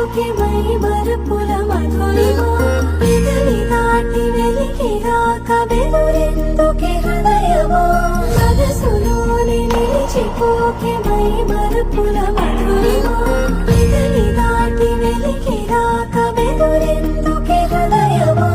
నిలిచిపోకే my మరపుల Madhurima పెదవి దాటి వెలికిరాక బెదురెందుకే హృదయమా మనసులోని నిలిచిపోకే మై మరపుల మధురిమా పెదవి దాటి వెలికిరాక బెదురెందుకే హృదయమా